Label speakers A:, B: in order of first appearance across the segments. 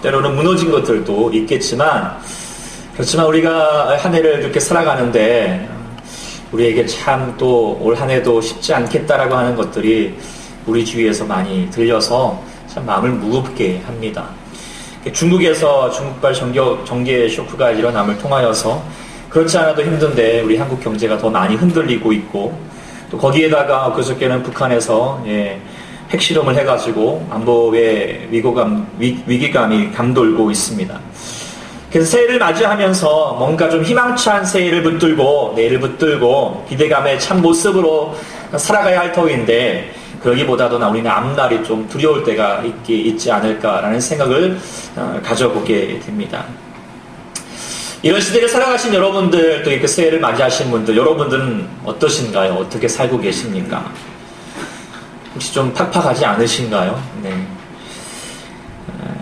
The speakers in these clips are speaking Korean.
A: 때로는 무너진 것들도 있겠지만, 그렇지만 우리가 한 해를 이렇게 살아가는데 우리에게 참 또 올 한 해도 쉽지 않겠다라고 하는 것들이 우리 주위에서 많이 들려서 참 마음을 무겁게 합니다. 중국에서 중국발 정계 쇼크가 일어남을 통하여서 그렇지 않아도 힘든데 우리 한국 경제가 더 많이 흔들리고 있고, 또 거기에다가 그저께는 북한에서 핵실험을 해가지고 안보의 위기감이 감돌고 있습니다. 그래서 새해를 맞이하면서 뭔가 좀 희망찬 새해를 붙들고 내일을 붙들고 기대감의 참 모습으로 살아가야 할 터인데, 그러기보다도 우리는 앞날이 좀 두려울 때가 있지 않을까라는 생각을 가져보게 됩니다. 이런 시대를 살아가신 여러분들, 또 이렇게 새해를 맞이하신 분들, 여러분들은 어떠신가요? 어떻게 살고 계십니까? 혹시 좀 팍팍하지 않으신가요? 네.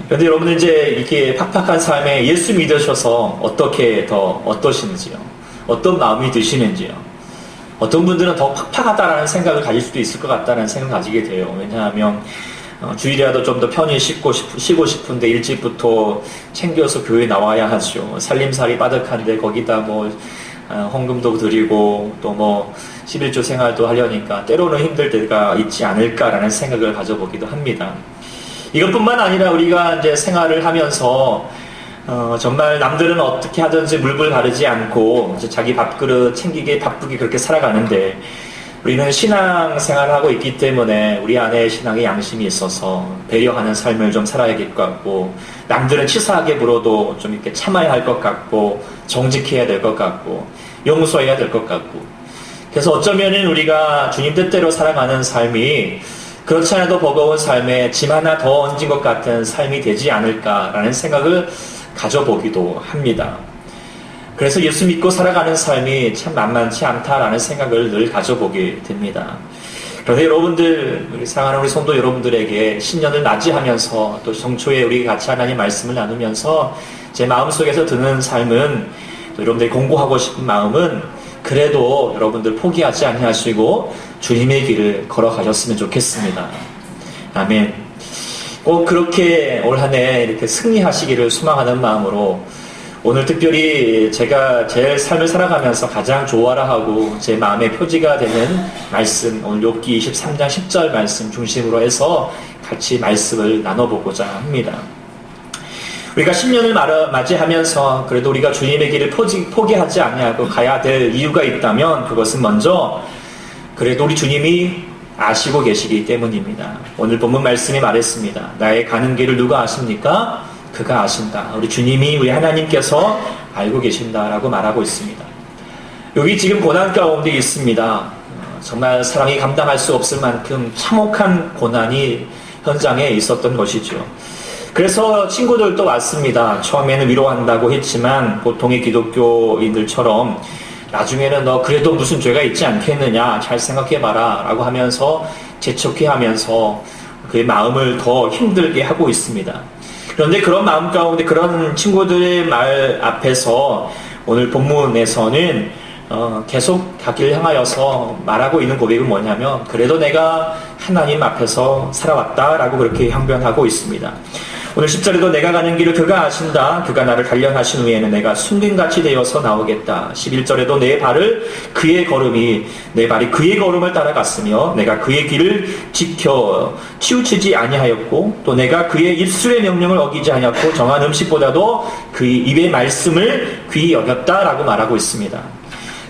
A: 그런데 여러분들 이제 이렇게 팍팍한 삶에 예수 믿으셔서 어떠신지요? 어떤 마음이 드시는지요? 어떤 분들은 더 팍팍하다라는 생각을 가질 수도 있을 것 같다는 생각을 가지게 돼요. 왜냐하면 주일이라도 좀 더 편히 쉬고 싶은데 일찍부터 챙겨서 교회에 나와야 하죠. 살림살이 빠득한데 거기다 헌금도 드리고 또 11조 생활도 하려니까 때로는 힘들 때가 있지 않을까라는 생각을 가져보기도 합니다. 이것뿐만 아니라 우리가 이제 생활을 하면서 정말 남들은 어떻게 하든지 물불 가르지 않고 자기 밥그릇 챙기게 바쁘게 그렇게 살아가는데, 우리는 신앙생활을 하고 있기 때문에 우리 안에 신앙의 양심이 있어서 배려하는 삶을 좀 살아야 될 것 같고, 남들은 치사하게 물어도 좀 이렇게 참아야 할 것 같고, 정직해야 될 것 같고, 용서해야 될 것 같고, 그래서 어쩌면은 우리가 주님 뜻대로 살아가는 삶이 그렇지 않아도 버거운 삶에 짐 하나 더 얹은 것 같은 삶이 되지 않을까라는 생각을 가져보기도 합니다. 그래서 예수 믿고 살아가는 삶이 참 만만치 않다라는 생각을 늘 가져보게 됩니다. 그런데 여러분들, 우리 사랑하는 우리 성도 여러분들에게 신년을 맞이하면서 또 성초에 우리 같이 하나님 말씀을 나누면서 제 마음속에서 드는 삶은, 또 여러분들이 공부하고 싶은 마음은, 그래도 여러분들 포기하지 아니하시고 주님의 길을 걸어가셨으면 좋겠습니다. 아멘. 꼭 그렇게 올 한 해 이렇게 승리하시기를 소망하는 마음으로, 오늘 특별히 제가 제 삶을 살아가면서 가장 좋아라 하고 제 마음의 표지가 되는 말씀, 오늘 욥기 23장 10절 말씀 중심으로 해서 같이 말씀을 나눠보고자 합니다. 우리가 10년을 맞이하면서 그래도 우리가 주님의 길을 포기하지 아니하고 가야 될 이유가 있다면, 그것은 먼저 그래도 우리 주님이 아시고 계시기 때문입니다. 오늘 본문 말씀이 말했습니다. 나의 가는 길을 누가 아십니까? 그가 아신다. 우리 주님이, 우리 하나님께서 알고 계신다라고 말하고 있습니다. 여기 지금 고난 가운데 있습니다. 정말 사람이 감당할 수 없을 만큼 참혹한 고난이 현장에 있었던 것이죠. 그래서 친구들도 왔습니다. 처음에는 위로한다고 했지만 보통의 기독교인들처럼 나중에는 너 그래도 무슨 죄가 있지 않겠느냐, 잘 생각해봐라 라고 하면서 재촉해 하면서 그의 마음을 더 힘들게 하고 있습니다. 그런데 그런 마음 가운데, 그런 친구들의 말 앞에서 오늘 본문에서는 계속 가기를 향하여서 말하고 있는 고백은 뭐냐면, 그래도 내가 하나님 앞에서 살아왔다라고 그렇게 항변하고 있습니다. 오늘 10절에도 내가 가는 길을 그가 아신다. 그가 나를 단련하신 후에는 내가 순금같이 되어서 나오겠다. 11절에도 내 발이 그의 걸음을 따라갔으며 내가 그의 길을 지켜 치우치지 아니하였고, 또 내가 그의 입술의 명령을 어기지 아니하였고 정한 음식보다도 그의 입의 말씀을 귀히 여겼다라고 말하고 있습니다.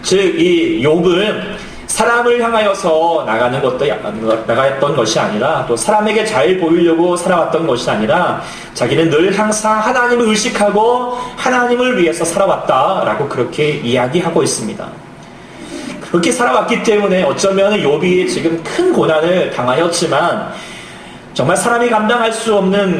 A: 즉, 이 욥은 사람을 향하여서 나갔던 것이 아니라, 또 사람에게 잘 보이려고 살아왔던 것이 아니라, 자기는 늘 항상 하나님을 의식하고 하나님을 위해서 살아왔다라고 그렇게 이야기하고 있습니다. 그렇게 살아왔기 때문에 어쩌면 욥이 지금 큰 고난을 당하였지만, 정말 사람이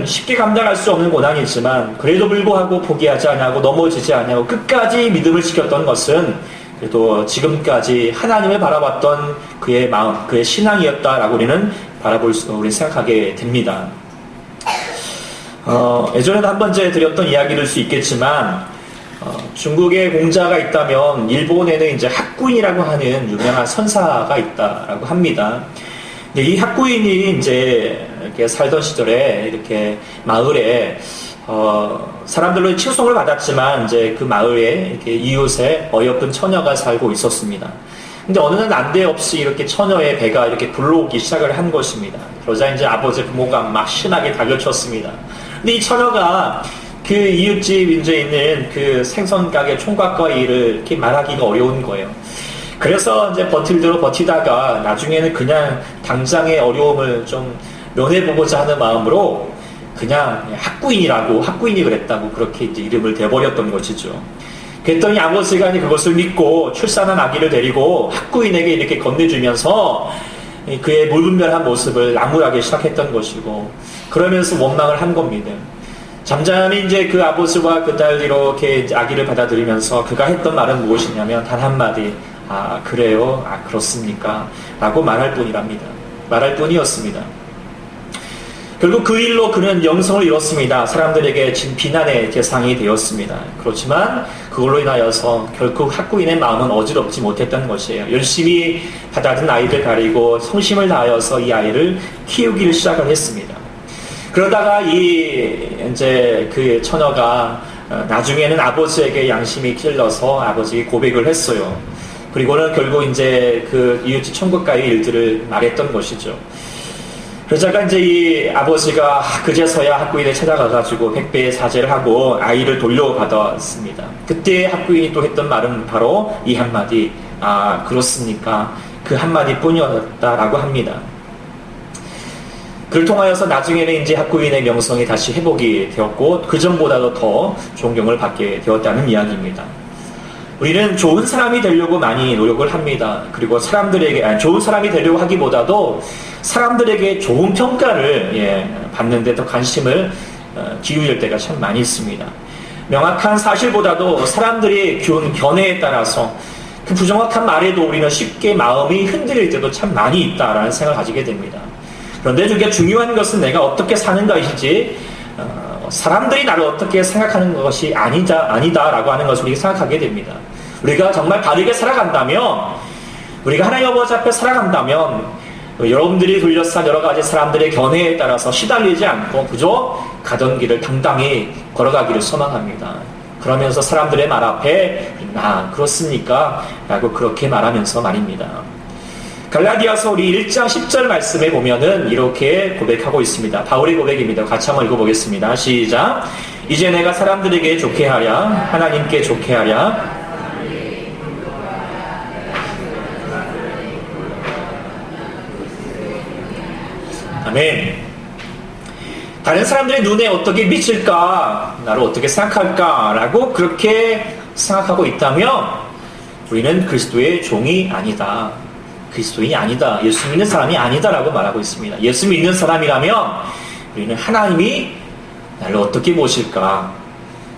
A: 쉽게 감당할 수 없는 고난이지만, 그래도 불구하고 포기하지 않고 넘어지지 않고 끝까지 믿음을 지켰던 것은 그래도 지금까지 하나님을 바라봤던 그의 마음, 그의 신앙이었다라고 우리는 생각하게 됩니다. 예전에도 한 번째 드렸던 이야기일 수 있겠지만, 중국에 공자가 있다면 일본에는 이제 학구인이라고 하는 유명한 선사가 있다라고 합니다. 이 학구인이 이제 이렇게 살던 시절에 이렇게 마을에 사람들로 칭송을 받았지만 이제 그 마을에 이렇게 이웃에 어여쁜 처녀가 살고 있었습니다. 근데 어느 날 난데없이 이렇게 처녀의 배가 이렇게 불러오기 시작을 한 것입니다. 그러자 이제 아버지 부모가 막 심하게 다그쳤습니다. 근데 이 처녀가 그 이웃집 이제 있는 그 생선 가게 총각과 일을 이렇게 말하기가 어려운 거예요. 그래서 이제 버틸 대로 버티다가 나중에는 그냥 당장의 어려움을 좀 면해보고자 하는 마음으로 그냥 학구인이 그랬다고 그렇게 이제 이름을 대버렸던 것이죠. 그랬더니 아버지가 그것을 믿고 출산한 아기를 데리고 학구인에게 이렇게 건네주면서 그의 물분별한 모습을 나무라기 시작했던 것이고, 그러면서 원망을 한 겁니다. 잠잠히 이제 그 아버지와 그 딸 이렇게 이제 아기를 받아들이면서 그가 했던 말은 무엇이냐면 단 한마디, 아 그래요? 아 그렇습니까? 라고 말할 뿐이었습니다. 결국 그 일로 그는 영성을 잃었습니다. 사람들에게 비난의 대상이 되었습니다. 그렇지만 그걸로 인하여서 결국 학구인의 마음은 어지럽지 못했던 것이에요. 열심히 받아든 아이를 가리고 성심을 다하여서 이 아이를 키우기를 시작을 했습니다. 그러다가 이제 그 처녀가 나중에는 아버지에게 양심이 찔러서 아버지에게 고백을 했어요. 그리고는 결국 이제 그 이웃집 천국가의 일들을 말했던 것이죠. 그러다가 이제 이 아버지가 그제서야 학구인을 찾아가가지고 백배의 사죄를 하고 아이를 돌려받았습니다. 그때 학구인이 또 했던 말은 바로 이 한마디, 아 그렇습니까? 그 한마디 뿐이었다라고 합니다. 그를 통하여서 나중에는 이제 학구인의 명성이 다시 회복이 되었고 그전보다도 더 존경을 받게 되었다는 이야기입니다. 우리는 좋은 사람이 되려고 많이 노력을 합니다. 그리고 좋은 사람이 되려고 하기보다도 사람들에게 좋은 평가를 받는 데 더 관심을 기울일 때가 참 많이 있습니다. 명확한 사실보다도 사람들이 준 견해에 따라서 그 부정확한 말에도 우리는 쉽게 마음이 흔들릴 때도 참 많이 있다라는 생각을 가지게 됩니다. 그런데 이게 중요한 것은 내가 어떻게 사는 것이지 사람들이 나를 어떻게 생각하는 것이 아니다라고 하는 것을 우리가 생각하게 됩니다. 우리가 정말 바르게 살아간다면, 우리가 하나님 아버지 앞에 살아간다면 여러분들이 둘러싼 여러 가지 사람들의 견해에 따라서 시달리지 않고 그저 가던 길을 당당히 걸어가기를 소망합니다. 그러면서 사람들의 말 앞에 아 그렇습니까? 라고 그렇게 말하면서 말입니다. 갈라디아서 우리 1장 10절 말씀에 보면은 이렇게 고백하고 있습니다. 바울의 고백입니다. 같이 한번 읽어보겠습니다. 시작. 이제 내가 사람들에게 좋게 하랴 하나님께 좋게 하랴. 아멘. 다른 사람들의 눈에 어떻게 비칠까? 나를 어떻게 생각할까? 라고 그렇게 생각하고 있다면 우리는 그리스도의 종이 아니다. 그리스도인이 아니다. 예수 믿는 사람이 아니다라고 말하고 있습니다. 예수 믿는 사람이라면 우리는 하나님이 나를 어떻게 보실까?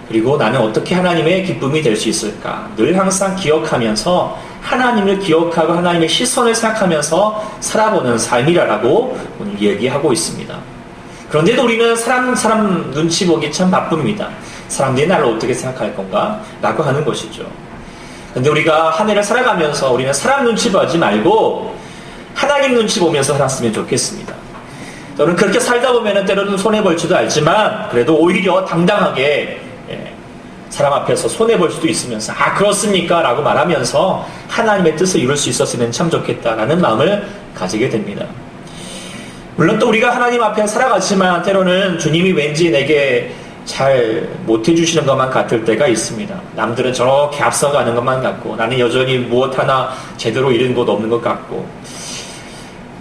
A: 그리고 나는 어떻게 하나님의 기쁨이 될 수 있을까? 늘 항상 기억하면서 하나님을 기억하고 하나님의 시선을 생각하면서 살아보는 삶이라고 오늘 얘기하고 있습니다. 그런데도 우리는 사람 눈치 보기 참 바쁩니다. 사람들이 나를 어떻게 생각할 건가? 라고 하는 것이죠. 근데 우리가 한 해를 살아가면서 우리는 사람 눈치 보지 말고 하나님 눈치 보면서 살았으면 좋겠습니다. 저는 그렇게 살다 보면 때로는 손해볼지도 알지만 그래도 오히려 당당하게 사람 앞에서 손해볼 수도 있으면서 아 그렇습니까? 라고 말하면서 하나님의 뜻을 이룰 수 있었으면 참 좋겠다라는 마음을 가지게 됩니다. 물론 또 우리가 하나님 앞에 살아가지만 때로는 주님이 왠지 내게 잘 못해주시는 것만 같을 때가 있습니다. 남들은 저렇게 앞서가는 것만 같고 나는 여전히 무엇 하나 제대로 이룬 것 없는 것 같고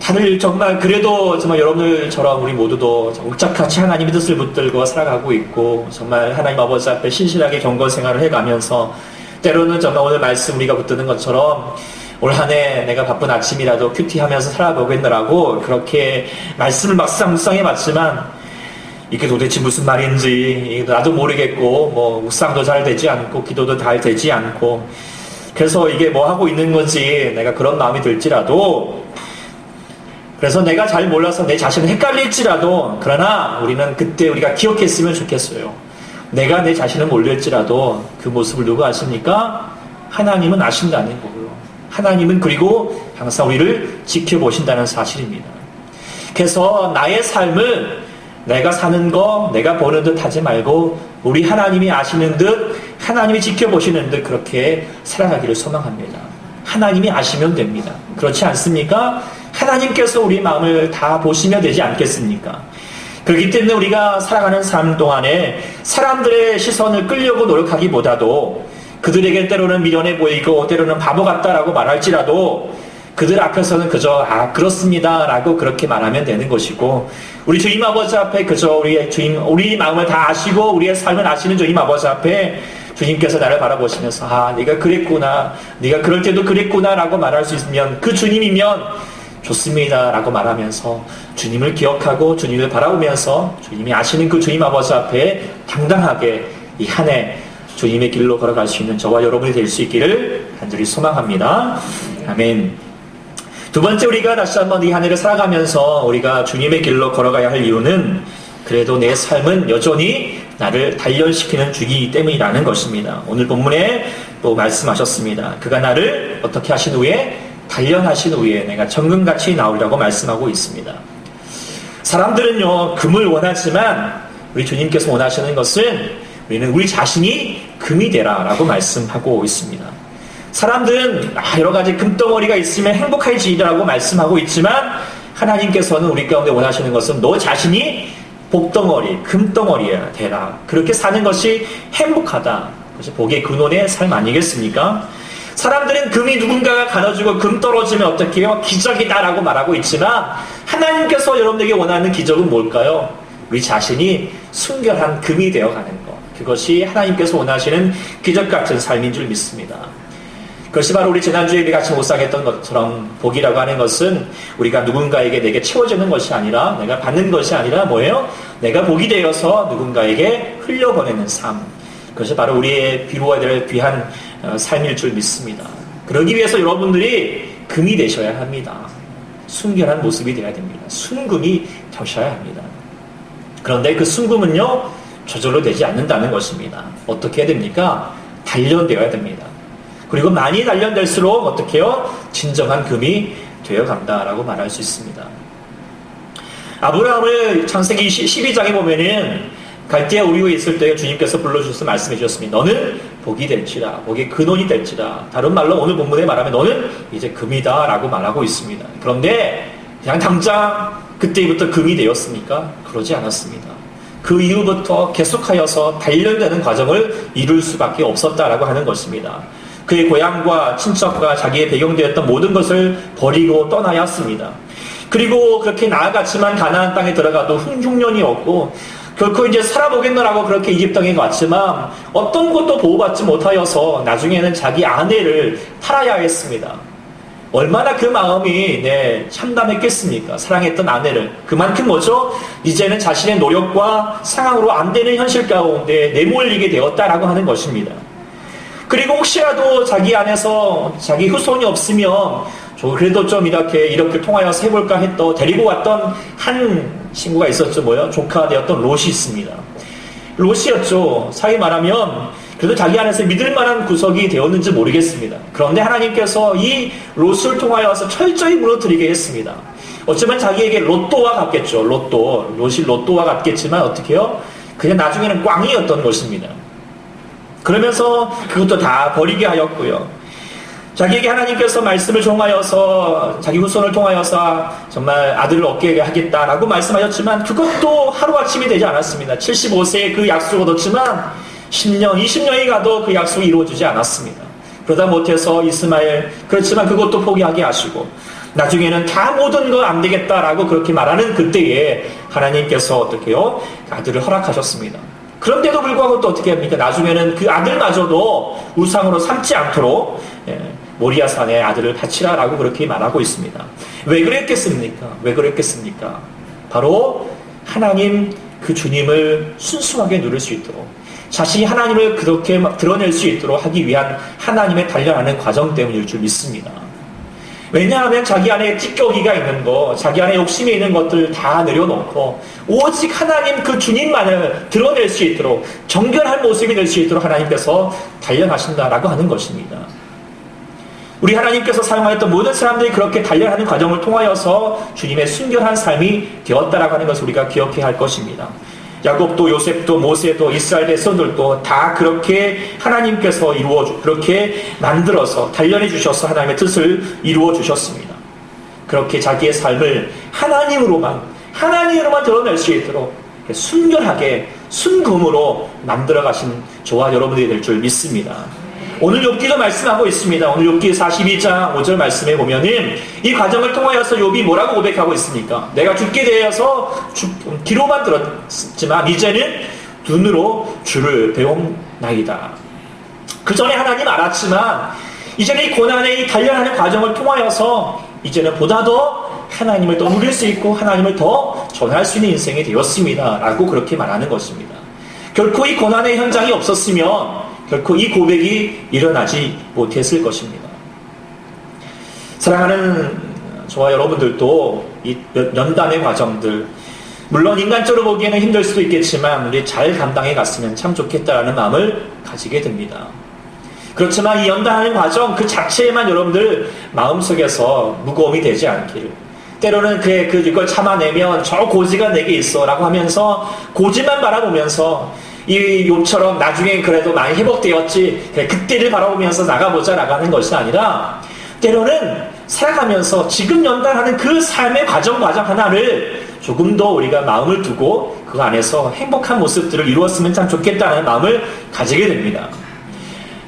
A: 다들 정말 그래도 정말 여러분들처럼 우리 모두도 옥착같이 하나님의 뜻을 붙들고 살아가고 있고 정말 하나님 아버지 앞에 신실하게 경건 생활을 해가면서 때로는 정말 오늘 말씀 우리가 붙드는 것처럼 올 한 해 내가 바쁜 아침이라도 큐티하면서 살아보겠노라고 그렇게 말씀을 막상 묵상해봤지만 이게 도대체 무슨 말인지 나도 모르겠고 뭐 묵상도 잘 되지 않고 기도도 잘 되지 않고 그래서 이게 뭐 하고 있는 건지 내가 그런 마음이 들지라도 그래서 내가 잘 몰라서 내 자신을 헷갈릴지라도 그러나 우리는 그때 우리가 기억했으면 좋겠어요. 내가 내 자신을 몰랄지라도 그 모습을 누가 아십니까? 하나님은 아신다는 거고요. 하나님은 그리고 항상 우리를 지켜보신다는 사실입니다. 그래서 나의 삶을 내가 사는 거, 내가 보는 듯 하지 말고 우리 하나님이 아시는 듯, 하나님이 지켜보시는 듯 그렇게 살아가기를 소망합니다. 하나님이 아시면 됩니다. 그렇지 않습니까? 하나님께서 우리 마음을 다 보시면 되지 않겠습니까? 그렇기 때문에 우리가 살아가는 삶 동안에 사람들의 시선을 끌려고 노력하기보다도 그들에게 때로는 미련해 보이고 때로는 바보 같다라고 말할지라도 그들 앞에서는 그저 그렇습니다 라고 그렇게 말하면 되는 것이고, 우리 주님 아버지 앞에 그저 우리 마음을 다 아시고 우리의 삶을 아시는 주님 아버지 앞에 주님께서 나를 바라보시면서 네가 그랬구나, 네가 그럴 때도 그랬구나 라고 말할 수 있으면, 그 주님이면 좋습니다 라고 말하면서 주님을 기억하고 주님을 바라보면서 주님이 아시는 그 주님 아버지 앞에 당당하게 이 한 해 주님의 길로 걸어갈 수 있는 저와 여러분이 될 수 있기를 간절히 소망합니다. 아멘. 두 번째, 우리가 다시 한번 이 한 해를 살아가면서 우리가 주님의 길로 걸어가야 할 이유는 그래도 내 삶은 여전히 나를 단련시키는 주이기 때문이라는 것입니다. 오늘 본문에 또 말씀하셨습니다. 그가 나를 어떻게 하신 후에, 단련하신 후에 내가 정금같이 나오리라고 말씀하고 있습니다. 사람들은요, 금을 원하지만 우리 주님께서 원하시는 것은 우리는 우리 자신이 금이 되라 라고 말씀하고 있습니다. 사람들은 여러 가지 금덩어리가 있으면 행복해지리라고 말씀하고 있지만, 하나님께서는 우리 가운데 원하시는 것은 너 자신이 복덩어리, 금덩어리야 되라. 그렇게 사는 것이 행복하다. 그것이 복의 근원의 삶 아니겠습니까? 사람들은 금이 누군가가 가져주고 금 떨어지면 어떻게 해요? 기적이다라고 말하고 있지만, 하나님께서 여러분에게 원하는 기적은 뭘까요? 우리 자신이 순결한 금이 되어가는 것. 그것이 하나님께서 원하시는 기적 같은 삶인 줄 믿습니다. 그것이 바로 우리 지난주에 우리 같이 묵상했던 것처럼 복이라고 하는 것은 우리가 누군가에게 내게 채워지는 것이 아니라, 내가 받는 것이 아니라 뭐예요? 내가 복이 되어서 누군가에게 흘려보내는 삶. 그것이 바로 우리의 비루어야 될 귀한 삶일 줄 믿습니다. 그러기 위해서 여러분들이 금이 되셔야 합니다. 순결한 모습이 되어야 됩니다. 순금이 되셔야 합니다. 그런데 그 순금은요, 저절로 되지 않는다는 것입니다. 어떻게 해야 됩니까? 단련되어야 됩니다. 그리고 많이 단련될수록 어떻게 해요? 진정한 금이 되어간다라고 말할 수 있습니다. 아브라함을 창세기 12장에 보면은 갈대아 우리에 있을 때 주님께서 불러주셔서 말씀해 주셨습니다. 너는 복이 될지라, 복의 근원이 될지라. 다른 말로 오늘 본문에 말하면 너는 이제 금이다 라고 말하고 있습니다. 그런데 그냥 당장 그때부터 금이 되었습니까? 그러지 않았습니다. 그 이후부터 계속하여서 단련되는 과정을 이룰 수밖에 없었다라고 하는 것입니다. 그의 고향과 친척과 자기의 배경되었던 모든 것을 버리고 떠나야했습니다. 그리고 그렇게 나아갔지만 가나안 땅에 들어가도 흉년이 없고 결코 이제 살아보겠노라고 그렇게 이집 땅에 갔지만 어떤 것도 보호받지 못하여서 나중에는 자기 아내를 팔아야 했습니다. 얼마나 그 마음이 참담했겠습니까? 사랑했던 아내를. 그만큼 뭐죠? 이제는 자신의 노력과 상황으로 안 되는 현실 가운데 내몰리게 되었다라고 하는 것입니다. 그리고 혹시라도 자기 안에서 자기 후손이 없으면 그래도 좀 이렇게 통하여서 해볼까 했던 데리고 왔던 한 친구가 있었죠. 조카 되었던 롯이 있습니다. 롯이었죠. 사위 말하면 그래도 자기 안에서 믿을 만한 구석이 되었는지 모르겠습니다. 그런데 하나님께서 이 롯을 통하여서 철저히 무너뜨리게 했습니다. 어쩌면 자기에게 로또와 같겠죠. 롯이 로또와 같겠지만 어떻게 해요? 그냥 나중에는 꽝이었던 것입니다. 그러면서 그것도 다 버리게 하였고요. 자기에게 하나님께서 말씀을 통하여서 자기 후손을 통하여서 정말 아들을 얻게 하겠다라고 말씀하셨지만 그것도 하루아침이 되지 않았습니다. 75세에 그 약속을 얻었지만 10년, 20년이 가도 그 약속이 이루어지지 않았습니다. 그러다 못해서 이스마엘, 그렇지만 그것도 포기하게 하시고 나중에는 다 모든 거 안 되겠다라고 그렇게 말하는 그때에 하나님께서 어떻게 해요? 아들을 허락하셨습니다. 그런데도 불구하고 또 어떻게 합니까? 나중에는 그 아들마저도 우상으로 삼지 않도록 모리아산에 아들을 바치라라고 그렇게 말하고 있습니다. 왜 그랬겠습니까? 바로 하나님 그 주님을 순수하게 누릴 수 있도록 자신이 하나님을 그렇게 드러낼 수 있도록 하기 위한 하나님의 단련하는 과정 때문일 줄 믿습니다. 왜냐하면 자기 안에 찢겨기가 있는 거, 자기 안에 욕심이 있는 것들 다 내려놓고 오직 하나님 그 주님만을 드러낼 수 있도록 정결한 모습이 될 수 있도록 하나님께서 단련하신다라고 하는 것입니다. 우리 하나님께서 사용하였던 모든 사람들이 그렇게 단련하는 과정을 통하여서 주님의 순결한 삶이 되었다라고 하는 것을 우리가 기억해야 할 것입니다. 야곱도 요셉도 모세도 이스라엘 백성들도 다 그렇게 하나님께서 그렇게 만들어서 단련해 주셔서 하나님의 뜻을 이루어 주셨습니다. 그렇게 자기의 삶을 하나님으로만 드러낼 수 있도록 순결하게 순금으로 만들어 가신 저와 여러분들이 될 줄 믿습니다. 오늘 욥기도 말씀하고 있습니다. 오늘 욥기 42장 5절 말씀에 보면은 이 과정을 통하여서 욥이 뭐라고 고백하고 있습니까? 내가 죽게 되어서 귀로만 들었지만 이제는 눈으로 주를 배움나이다. 그 전에 하나님 알았지만 이제는 이 고난의 이 단련하는 과정을 통하여서 이제는 보다 더 하나님을 더 누릴 수 있고 하나님을 더 전할 수 있는 인생이 되었습니다. 라고 그렇게 말하는 것입니다. 결코 이 고난의 현장이 없었으면 결코 이 고백이 일어나지 못했을 것입니다. 사랑하는 저와 여러분들도 이 연단의 과정들, 물론 인간적으로 보기에는 힘들 수도 있겠지만 우리 잘 감당해 갔으면 참 좋겠다라는 마음을 가지게 됩니다. 그렇지만 이 연단하는 과정 그 자체에만 여러분들 마음속에서 무거움이 되지 않기를, 때로는 이걸 참아내면 저 고지가 내게 있어 라고 하면서 고지만 바라보면서 이 욥처럼 나중에 그래도 많이 회복되었지 그때를 바라보면서 나가보자 나가는 것이 아니라 때로는 살아가면서 지금 연단하는 그 삶의 과정 하나를 조금 더 우리가 마음을 두고 그 안에서 행복한 모습들을 이루었으면 참 좋겠다는 마음을 가지게 됩니다.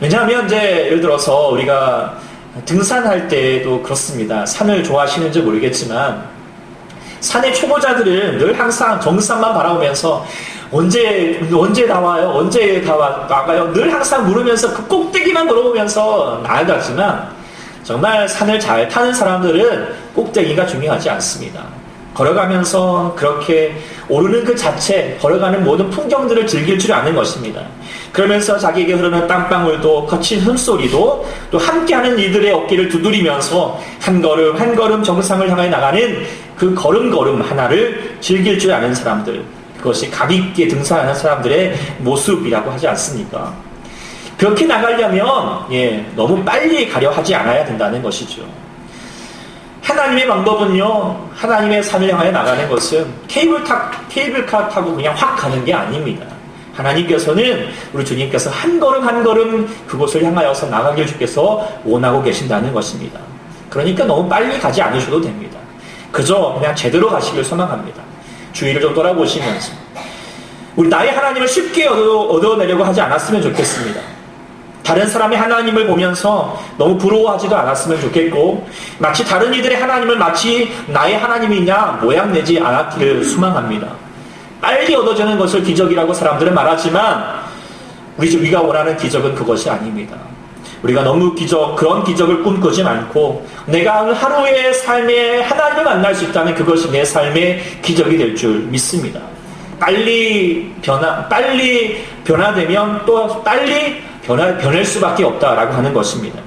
A: 왜냐하면 이제 예를 들어서 우리가 등산할 때도 그렇습니다. 산을 좋아하시는지 모르겠지만 산의 초보자들은 늘 항상 정상만 바라보면서 언제 나와요? 언제 나가요? 늘 항상 물으면서 그 꼭대기만 물어보면서 나아가지만 정말 산을 잘 타는 사람들은 꼭대기가 중요하지 않습니다. 걸어가면서 그렇게 오르는 그 자체, 걸어가는 모든 풍경들을 즐길 줄 아는 것입니다. 그러면서 자기에게 흐르는 땀방울도 거친 숨소리도 또 함께하는 이들의 어깨를 두드리면서 한 걸음 한 걸음 정상을 향해 나가는 그 걸음 하나를 즐길 줄 아는 사람들, 그것이 가볍게 등산하는 사람들의 모습이라고 하지 않습니까? 그렇게 나가려면 너무 빨리 가려 하지 않아야 된다는 것이죠. 하나님의 방법은요, 하나님의 산을 향해 나가는 것은 케이블카 타고 그냥 확 가는 게 아닙니다. 하나님께서는 우리 주님께서 한 걸음 한 걸음 그곳을 향하여서 나가길 주께서 원하고 계신다는 것입니다. 그러니까 너무 빨리 가지 않으셔도 됩니다. 그저 그냥 제대로 가시길 소망합니다. 주위를 좀 돌아보시면서 우리 나의 하나님을 쉽게 얻어내려고 하지 않았으면 좋겠습니다. 다른 사람의 하나님을 보면서 너무 부러워하지도 않았으면 좋겠고, 마치 다른 이들의 하나님을 마치 나의 하나님이냐 모양내지 않았기를 소망합니다. 빨리 얻어지는 것을 기적이라고 사람들은 말하지만 우리가 원하는 기적은 그것이 아닙니다. 우리가 너무 그런 기적을 꿈꾸지 않고 내가 하루의 삶에 하나님을 만날 수 있다면 그것이 내 삶의 기적이 될 줄 믿습니다. 빨리 변화되면 또 빨리 변할 수밖에 없다라고 하는 것입니다.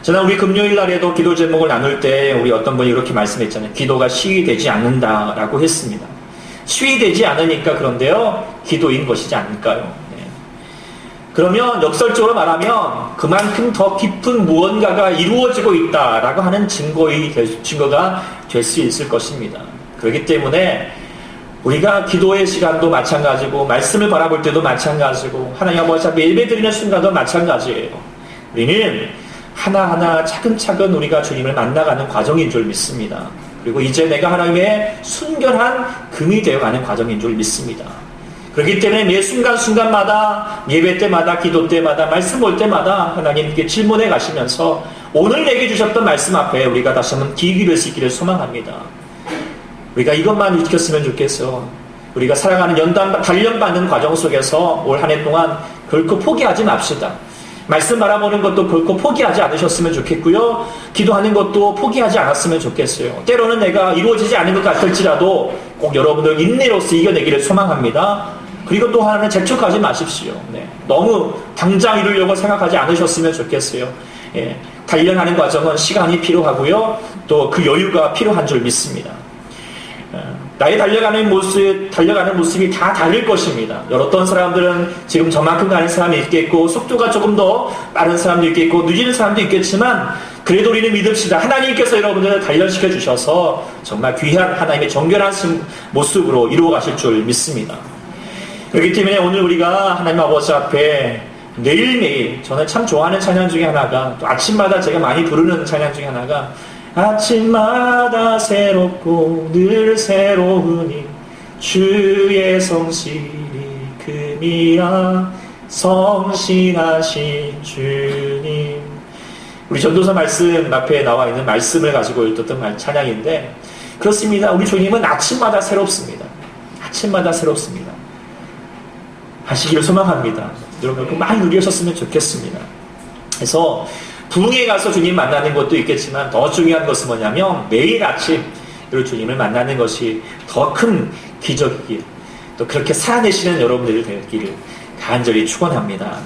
A: 지난 우리 금요일 날에도 기도 제목을 나눌 때 우리 어떤 분이 이렇게 말씀했잖아요. 기도가 시위되지 않는다라고 했습니다. 시위되지 않으니까 그런데요, 기도인 것이지 않을까요? 그러면 역설적으로 말하면 그만큼 더 깊은 무언가가 이루어지고 있다라고 하는 증거가 될 수 있을 것입니다. 그렇기 때문에 우리가 기도의 시간도 마찬가지고 말씀을 바라볼 때도 마찬가지고 하나님 아버지 앞에 예배드리는 순간도 마찬가지예요. 우리는 하나하나 차근차근 우리가 주님을 만나가는 과정인 줄 믿습니다. 그리고 이제 내가 하나님의 순결한 금이 되어가는 과정인 줄 믿습니다. 그렇기 때문에 매 순간순간마다 예배 때마다 기도 때마다 말씀 볼 때마다 하나님께 질문해 가시면서 오늘 내게 주셨던 말씀 앞에 우리가 다시 한번 귀 기울일 수 있기를 소망합니다. 우리가 이것만 익혔으면 좋겠어. 우리가 살아가는 단련받는 과정 속에서 올 한 해 동안 결코 포기하지 맙시다. 말씀 바라보는 것도 결코 포기하지 않으셨으면 좋겠고요. 기도하는 것도 포기하지 않았으면 좋겠어요. 때로는 내가 이루어지지 않은 것 같을지라도 꼭 여러분들 인내로서 이겨내기를 소망합니다. 그리고 또 하나는 재촉하지 마십시오. 너무 당장 이루려고 생각하지 않으셨으면 좋겠어요. 단련하는 과정은 시간이 필요하고요. 또 그 여유가 필요한 줄 믿습니다. 나의 달려가는 모습이 다 다를 것입니다. 어떤 사람들은 지금 저만큼 가는 사람이 있겠고, 속도가 조금 더 빠른 사람도 있겠고, 늦은 사람도 있겠지만, 그래도 우리는 믿읍시다. 하나님께서 여러분들을 단련시켜 주셔서 정말 귀한 하나님의 정결한 모습으로 이루어 가실 줄 믿습니다. 그렇기 때문에 오늘 우리가 하나님 아버지 앞에 매일매일, 저는 참 좋아하는 찬양 중에 하나가, 또 아침마다 제가 많이 부르는 찬양 중에 하나가, 아침마다 새롭고 늘 새로우니 주의 성실이 금이라 성실하신 주님. 우리 전도서 말씀 앞에 나와 있는 말씀을 가지고 읽었던 찬양인데, 그렇습니다. 우리 주님은 아침마다 새롭습니다. 아침마다 새롭습니다. 하시기를 소망합니다. 여러분 그 많이 누리셨으면 좋겠습니다. 그래서 부흥에 가서 주님 만나는 것도 있겠지만, 더 중요한 것은 뭐냐면 매일 아침 주님을 만나는 것이 더 큰 기적이길, 또 그렇게 살아내시는 여러분들이 되기를 간절히 축원합니다.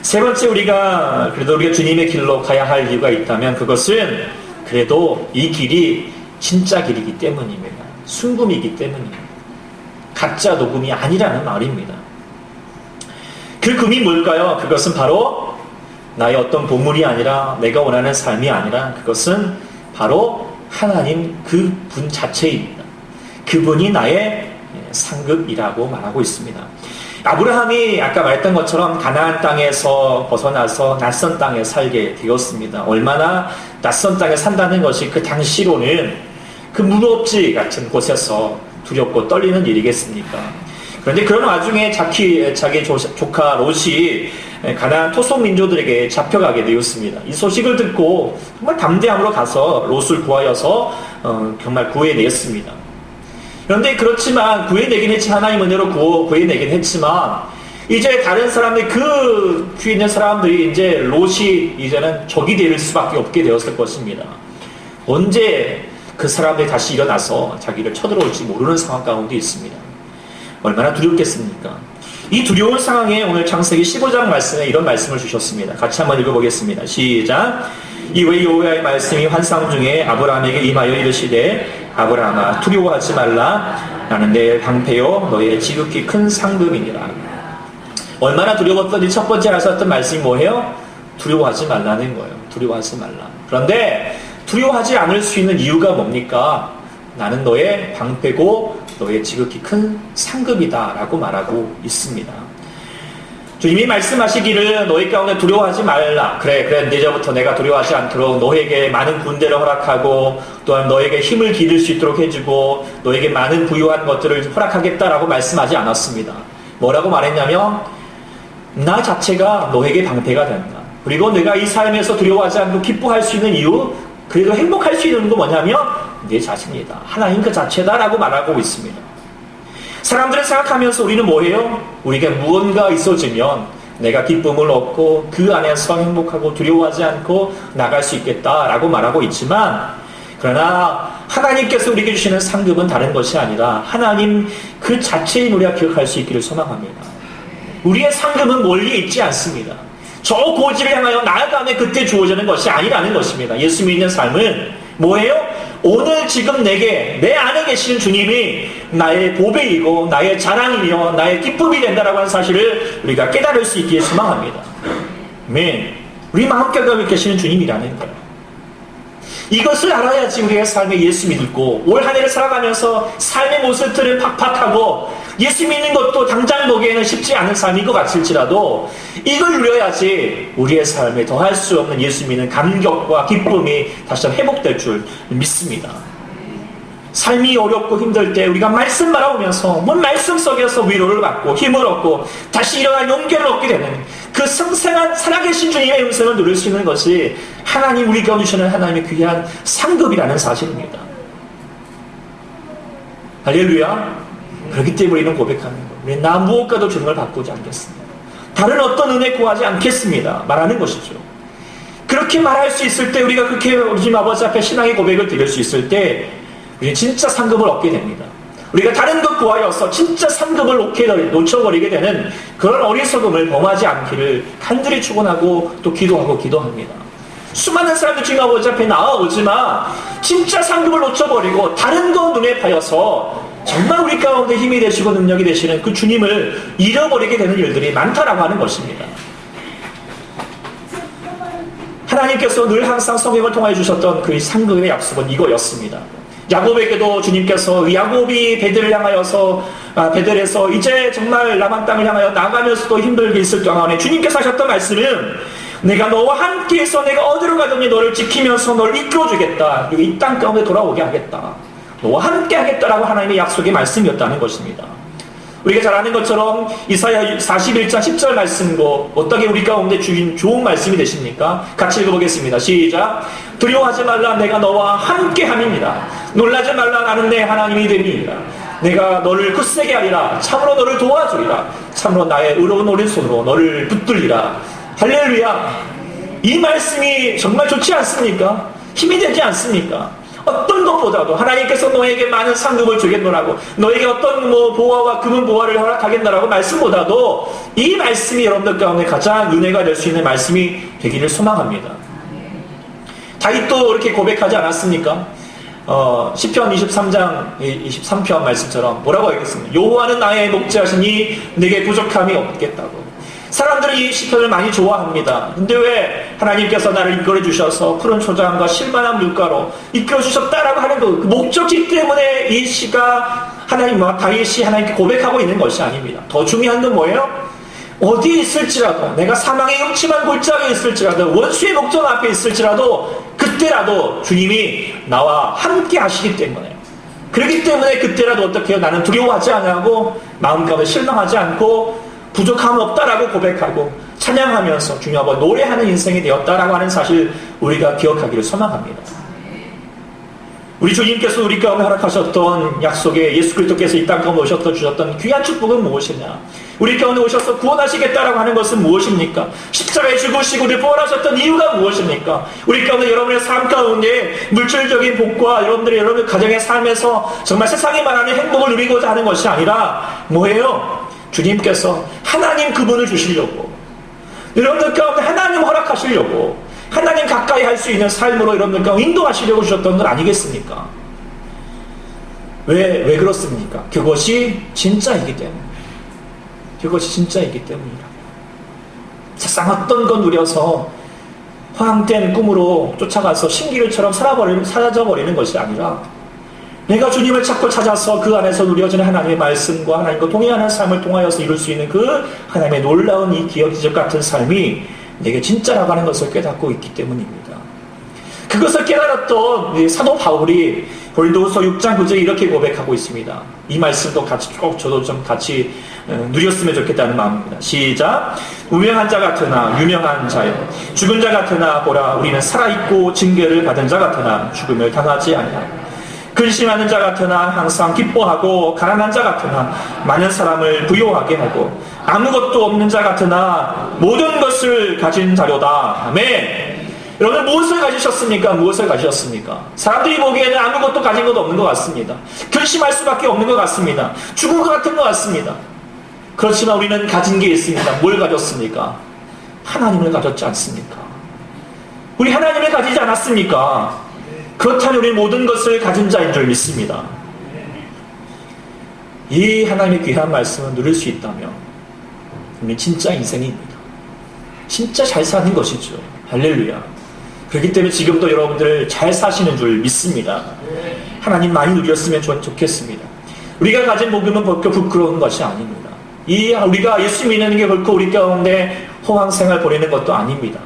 A: 세 번째, 우리가 주님의 길로 가야 할 이유가 있다면, 그것은 그래도 이 길이 진짜 길이기 때문입니다. 순금이기 때문입니다. 가짜 녹음이 아니라는 말입니다. 그 금이 뭘까요? 그것은 바로 나의 어떤 보물이 아니라, 내가 원하는 삶이 아니라, 그것은 바로 하나님 그 분 자체입니다. 그분이 나의 상급이라고 말하고 있습니다. 아브라함이 아까 말했던 것처럼 가나안 땅에서 벗어나서 낯선 땅에 살게 되었습니다. 얼마나 낯선 땅에 산다는 것이 그 당시로는 그 무법지 같은 곳에서 두렵고 떨리는 일이겠습니까? 그런데 그런 와중에 자기 조카 롯이 가나안 토속 민족들에게 잡혀가게 되었습니다. 이 소식을 듣고 정말 담대함으로 가서 롯을 구하여서 정말 구해냈습니다. 그런데 그렇지만 구해내긴 했지만, 하나님 은혜로 구해내긴 했지만, 이제 다른 사람들, 그 귀에 있는 사람들이 이제 롯이 이제는 적이 될 수밖에 없게 되었을 것입니다. 언제 그 사람들이 다시 일어나서 자기를 쳐들어올지 모르는 상황 가운데 있습니다. 얼마나 두렵겠습니까? 이 두려운 상황에 오늘 창세기 15장 말씀에 이런 말씀을 주셨습니다. 같이 한번 읽어보겠습니다. 시작. 이후에 여호와의 말씀이 환상 중에 아브라함에게 임하여 이르시되, 아브라함아 두려워하지 말라. 나는 내 방패요 너의 지극히 큰 상급이니라. 얼마나 두려웠더니 첫 번째 하셨던 말씀이 뭐예요? 두려워하지 말라는 거예요. 두려워하지 말라. 그런데 두려워하지 않을 수 있는 이유가 뭡니까? 나는 너의 방패고 너의 지극히 큰 상급이다 라고 말하고 있습니다. 주님이 말씀하시기를 너희 가운데 두려워하지 말라. 그래 이제부터 내가 두려워하지 않도록 너에게 많은 군대를 허락하고, 또한 너에게 힘을 기를 수 있도록 해주고, 너에게 많은 부유한 것들을 허락하겠다라고 말씀하지 않았습니다. 뭐라고 말했냐면, 나 자체가 너에게 방패가 된다. 그리고 내가 이 삶에서 두려워하지 않고 기뻐할 수 있는 이유, 그래도 행복할 수 있는 건 뭐냐면 내 자신이다. 하나님 그 자체다라고 말하고 있습니다. 사람들은 생각하면서 우리는 뭐예요? 우리가 무언가 있어지면 내가 기쁨을 얻고 그 안에서 행복하고 두려워하지 않고 나갈 수 있겠다라고 말하고 있지만, 그러나 하나님께서 우리에게 주시는 상급은 다른 것이 아니라 하나님 그 자체인 우리가 기억할 수 있기를 소망합니다. 우리의 상급은 멀리 있지 않습니다. 저 고지를 향하여 나아가면 그때 주어지는 것이 아니라는 것입니다. 예수 믿는 삶은 뭐예요? 오늘 지금 내게, 내 안에 계시는 주님이 나의 보배이고 나의 자랑이며 나의 기쁨이 된다라고 하는 사실을 우리가 깨달을 수 있기에 소망합니다. 아멘. 우리 마음가운데 계시는 주님이라는 거예요. 이것을 알아야지 우리의 삶에 예수 믿고 올 한 해를 살아가면서 삶의 모습들을 팍팍하고, 예수 믿는 것도 당장 보기에는 쉽지 않은 삶인 것 같을지라도 이걸 누려야지 우리의 삶에 더할 수 없는 예수 믿는 감격과 기쁨이 다시 한번 회복될 줄 믿습니다. 삶이 어렵고 힘들 때 우리가 말씀 바라보면서 말씀 속에서 위로를 받고 힘을 얻고 다시 일어날 용기를 얻게 되는 그 생생한 살아계신 주님의 음성을 누릴 수 있는 것이 하나님 우리 가운데 주시는 하나님의 귀한 상급이라는 사실입니다. 할렐루야. 그렇기 때문에 우리는 고백하는 거예요. 나 무엇과도 주님을 바꾸지 않겠습니다. 다른 어떤 은혜 구하지 않겠습니다. 말하는 것이죠. 그렇게 말할 수 있을 때, 우리가 그렇게 우리 아버지 앞에 신앙의 고백을 드릴 수 있을 때 우리는 진짜 상급을 얻게 됩니다. 우리가 다른 것 구하여서 진짜 상급을 놓쳐버리게 되는 그런 어리석음을 범하지 않기를 간절히 축원하고 또 기도합니다. 수많은 사람들 주님 아버지 앞에 나아오지만 진짜 상급을 놓쳐버리고 다른 거 눈에 파여서 정말 우리 가운데 힘이 되시고 능력이 되시는 그 주님을 잃어버리게 되는 일들이 많다라고 하는 것입니다. 하나님께서 늘 항상 성경을 통하여 주셨던 그 상급의 약속은 이거였습니다. 야곱에게도 주님께서 야곱이 베델을 향하여서 베델에서 이제 정말 남한 땅을 향하여 나가면서도 힘들게 있을 동안에 주님께서 하셨던 말씀은 내가 너와 함께해서 내가 어디로 가든지 너를 지키면서 너를 이끌어주겠다. 이 땅 가운데 돌아오게 하겠다. 너와 함께 하겠다라고 하나님의 약속의 말씀이었다는 것입니다. 우리가 잘 아는 것처럼 이사야 41장 10절 말씀도 어떻게 우리 가운데 주인 좋은 말씀이 되십니까? 같이 읽어보겠습니다. 시작. 두려워하지 말라 내가 너와 함께 함입니다. 놀라지 말라 나는 내 하나님이 됨이니라. 내가 너를 굳세게 하리라. 참으로 너를 도와주리라. 참으로 나의 의로운 오른손으로 너를 붙들리라. 할렐루야. 이 말씀이 정말 좋지 않습니까? 힘이 되지 않습니까? 어떤 것보다도 하나님께서 너에게 많은 상급을 주겠노라고, 너에게 어떤 보화와 금은 보화를 허락하겠노라고 말씀보다도 이 말씀이 여러분들 가운데 가장 은혜가 될 수 있는 말씀이 되기를 소망합니다. 다윗도 이렇게 고백하지 않았습니까? 시편 23장 23편 말씀처럼 뭐라고 하겠습니까? 여호와는 나의 목자시니 내게 부족함이 없겠다고. 사람들은 이 시편을 많이 좋아합니다. 근데 왜 하나님께서 나를 이끌어 주셔서 푸른 초장과 실만한 물가로 이끌어 주셨다라고 하는 그 목적지 때문에 이 시가 하나님과 다윗이 하나님께 고백하고 있는 것이 아닙니다. 더 중요한 건 뭐예요? 어디에 있을지라도, 내가 사망의 음침한 골짜기에 있을지라도, 원수의 목전 앞에 있을지라도 그때라도 주님이 나와 함께 하시기 때문에, 그렇기 때문에 그때라도 어떻게 해요? 나는 두려워하지 않고 마음 가운데 실망하지 않고 부족함 없다라고 고백하고 찬양하면서 주님 아버지 노래하는 인생이 되었다라고 하는 사실 우리가 기억하기를 소망합니다. 우리 주님께서 우리 가운데 허락하셨던 약속에 예수 그리스도께서 이 땅 가운데 오셨던 주셨던 귀한 축복은 무엇이냐? 우리 가운데 오셔서 구원하시겠다라고 하는 것은 무엇입니까? 십자가에 죽으시고 우리를 부활하셨던 이유가 무엇입니까? 우리 가운데 여러분의 삶 가운데 물질적인 복과 여러분의 가정의 삶에서 정말 세상이 말하는 행복을 누리고자 하는 것이 아니라 뭐예요? 주님께서 하나님 그분을 주시려고, 여러분들 가운데 하나님 허락하시려고, 하나님 가까이 할 수 있는 삶으로 여러분들 가운데 인도하시려고 주셨던 건 아니겠습니까? 왜 그렇습니까? 그것이 진짜이기 때문에. 그것이 진짜이기 때문이라. 세상 어떤 건 누려서 허황된 꿈으로 쫓아가서 신기루처럼 사라져버리는 것이 아니라 내가 주님을 찾고 찾아서 그 안에서 누려지는 하나님의 말씀과 하나님과 동행하는 삶을 통하여서 이룰 수 있는 그 하나님의 놀라운 이 기억 기적 같은 삶이 내게 진짜라고 하는 것을 깨닫고 있기 때문입니다. 그것을 깨달았던 사도 바울이 고린도후서 6장 9절에 이렇게 고백하고 있습니다. 이 말씀도 같이 꼭 저도 좀 같이 누렸으면 좋겠다는 마음입니다. 시작. 무명한 자 같으나 유명한 자요, 죽은 자 같으나 보라 우리는 살아있고 징계를 받은 자 같으나 죽음을 당하지 아니하고, 근심하는 자 같으나 항상 기뻐하고, 가난한 자 같으나 많은 사람을 부요하게 하고, 아무것도 없는 자 같으나 모든 것을 가진 자료다. 아멘. 여러분 무엇을 가지셨습니까? 무엇을 가지셨습니까? 사람들이 보기에는 아무것도 가진 것 없는 것 같습니다. 근심할 수밖에 없는 것 같습니다. 죽은 것 같은 것 같습니다. 그렇지만 우리는 가진 게 있습니다. 뭘 가졌습니까? 하나님을 가졌지 않습니까? 우리 하나님을 가지지 않았습니까? 그렇다면 우리 모든 것을 가진 자인 줄 믿습니다. 이 하나님의 귀한 말씀을 누릴 수 있다면 우리는 진짜 인생입니다. 진짜 잘 사는 것이죠. 할렐루야. 그렇기 때문에 지금도 여러분들 잘 사시는 줄 믿습니다. 하나님 많이 누렸으면 좋겠습니다. 우리가 가진 복음은 벌써 부끄러운 것이 아닙니다. 우리가 예수 믿는 게 벌써 우리 가운데 호황생활 보내는 것도 아닙니다.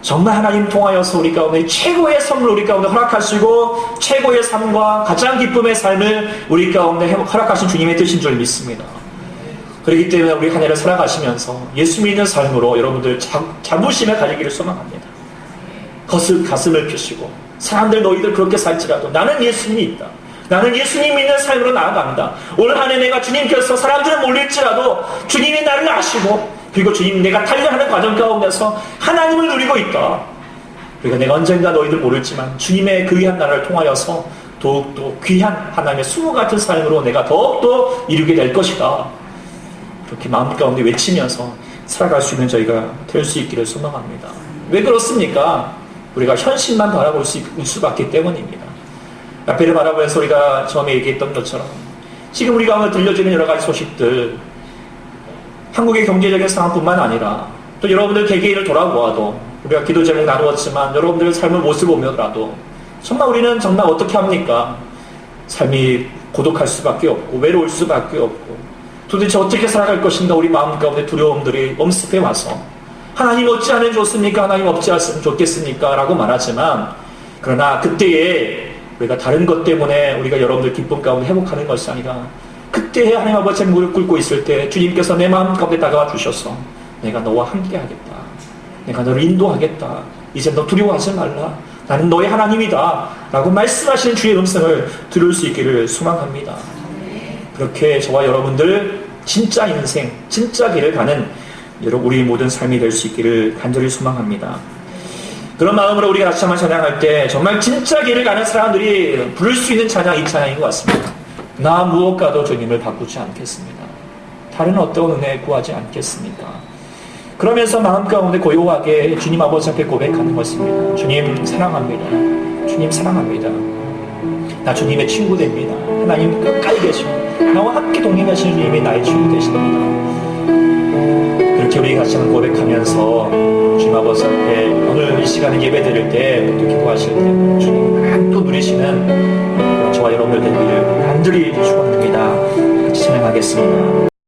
A: 정말 하나님 통하여서 우리 가운데 최고의 선물 우리 가운데 허락하시고 최고의 삶과 가장 기쁨의 삶을 우리 가운데 허락하신 주님의 뜻인 줄 믿습니다. 그렇기 때문에 우리 한 해를 살아가시면서 예수 믿는 삶으로 여러분들 자부심을 가지기를 소망합니다. 가슴을 펴시고, 사람들 너희들 그렇게 살지라도 나는 예수님이 있다. 나는 예수님 믿는 삶으로 나아간다. 올 한 해 내가 주님께서 사람들은 몰릴지라도 주님이 나를 아시고, 그리고 주님 내가 달려하는 과정 가운데서 하나님을 누리고 있다. 그러니까 내가 언젠가 너희들 모를지만 주님의 그 귀한 나라를 통하여서 더욱더 귀한 하나님의 수호 같은 삶으로 내가 더욱더 이루게 될 것이다. 그렇게 마음 가운데 외치면서 살아갈 수 있는 저희가 될 수 있기를 소망합니다. 왜 그렇습니까? 우리가 현실만 바라볼 수 있을 수밖에 때문입니다. 앞에를 바라보면서 우리가 처음에 얘기했던 것처럼 지금 우리 가운데 들려지는 여러 가지 소식들, 한국의 경제적인 상황뿐만 아니라 또 여러분들 개개인을 돌아보아도 우리가 기도 제목 나누었지만 여러분들의 삶을 모습 보면라도 정말 우리는 정말 어떻게 합니까? 삶이 고독할 수밖에 없고 외로울 수밖에 없고 도대체 어떻게 살아갈 것인가 우리 마음 가운데 두려움들이 엄습해 와서 하나님 어찌 하면 좋습니까? 하나님 어찌 하면 좋겠습니까? 라고 말하지만 그러나 그때에 우리가 다른 것 때문에 우리가 여러분들 기쁨 가운데 회복하는 것이 아니라 그때에 하나님 아버지 무릎 꿇고 있을 때 주님께서 내 마음 가운데 다가와 주셔서 내가 너와 함께 하겠다. 내가 너를 인도하겠다. 이제 너 두려워하지 말라. 나는 너의 하나님이다. 라고 말씀하시는 주의 음성을 들을 수 있기를 소망합니다. 그렇게 저와 여러분들 진짜 인생, 진짜 길을 가는 우리 모든 삶이 될 수 있기를 간절히 소망합니다. 그런 마음으로 우리가 다시 한번 찬양할 때 정말 진짜 길을 가는 사람들이 부를 수 있는 찬양 이 찬양인 것 같습니다. 나 무엇과도 주님을 바꾸지 않겠습니다. 다른 어떤 은혜 구하지 않겠습니다. 그러면서 마음 가운데 고요하게 주님 아버지 앞에 고백하는 것입니다. 주님 사랑합니다. 주님 사랑합니다. 나 주님의 친구 됩니다. 하나님 끝까지 계시고 나와 함께 동행하시는 주님이 나의 친구 되십니다. 그렇게 우리 같이 한번 고백하면서 주님 아버지 앞에 오늘 이 시간에 예배 드릴 때 또 기도하실 때 주님 또 누리시는 저와 여러분들 되기를 간절히 축원합니다. 같이 찬양하겠습니다.